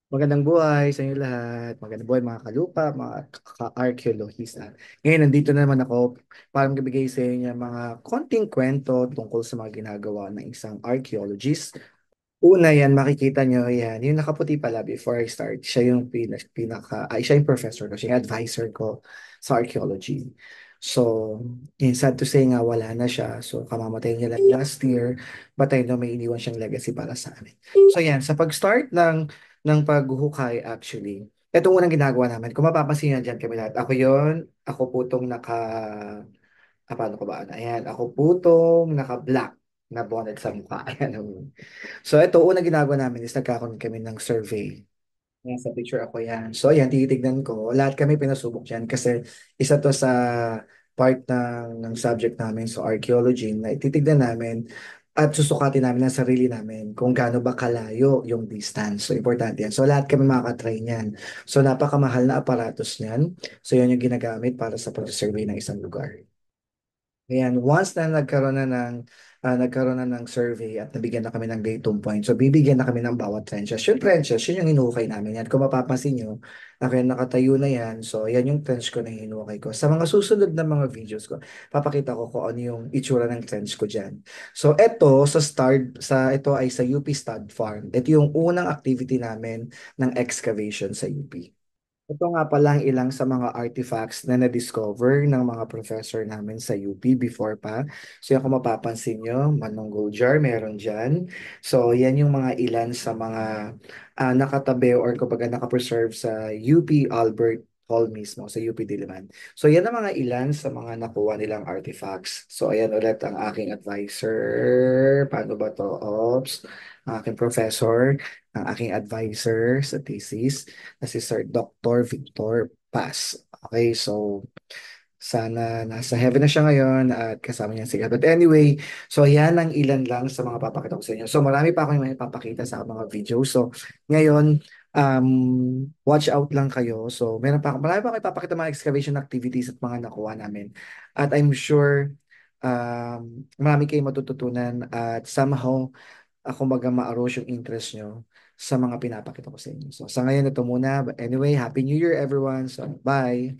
Magandang buhay sa inyo lahat. Magandang buhay mga kalupa, mga ka-arkeolohista. Ngayon, nandito na naman ako para magbigay sa inyo ng mga konting kwento tungkol sa mga ginagawa ng isang archaeologist. Una yan, makikita nyo yan. Yung nakaputi pala before I start, siya yung siya yung professor ko, siya yung advisor ko sa archaeology. So, sad to say nga, wala na siya. So, kamamatay niya lang last year, but I know may iniwan siyang legacy para sa amin. So, yan, sa pag-start ng paghuhukay actually, itong unang ginagawa namin, kung mapapansin nyo dyan kami lahat, ako yon ako po itong paano ko ba? Ayan, ako po itong naka-black na bonnet sa mukha. Ayan. So ito, unang ginagawa namin is nagkakaroon kami ng survey. Yan, sa picture ako yan. So ayan, titignan ko. Lahat kami pinasubok dyan kasi isa to sa part ng subject namin sa archaeology na titignan namin at susukatin namin ang sarili namin kung gaano ba kalayo yung distance. So importante yan. So lahat kami makakatry niyan. So napakamahal na aparatos niyan. So yan yung ginagamit para sa pag-survey ng isang lugar. Ayan, once na nagkaroon na ng survey at nabigyan na kami ng datum point, so bibigyan na kami ng bawat trenches. Yung trenches, yun yung hinukay namin yan. Kung mapapansin nyo, ako yung nakatayo na yan. So, yan yung trench ko na hinukay ko. Sa mga susunod na mga videos ko, papakita ko kung ano yung itsura ng trench ko dyan. So, ito ay sa UP Stud Farm. Ito yung unang activity namin ng excavation sa UP. Ito nga pala ang ilang sa mga artifacts na na-discover ng mga professor namin sa UP before pa. So yan kung mapapansin nyo, Manonggol jar, meron dyan. So yan yung mga ilan sa mga nakatabi or kumbaga nakapreserve sa UP Albert Hall mismo, sa UP Diliman. So yan ang mga ilan sa mga nakuha nilang artifacts. So ayan ulit ang aking advisor. Paano ba to? Ops. Ang aking professor, ang aking advisor sa thesis na si Sir Dr. Victor Paz. Okay, so sana nasa heaven na siya ngayon at kasama niya si God. But anyway, so yan ang ilan lang sa mga papakita ko sa inyo. So marami pa akong may papakita sa mga video. So ngayon, watch out lang kayo. So marami pa akong ipapakita mga excavation activities at mga nakuha namin. At I'm sure marami kayong matututunan at somehow kumbaga ma-arose yung interest nyo sa mga pinapakita ko sa inyo. So sa ngayon ito muna. But anyway, Happy New Year everyone. So bye!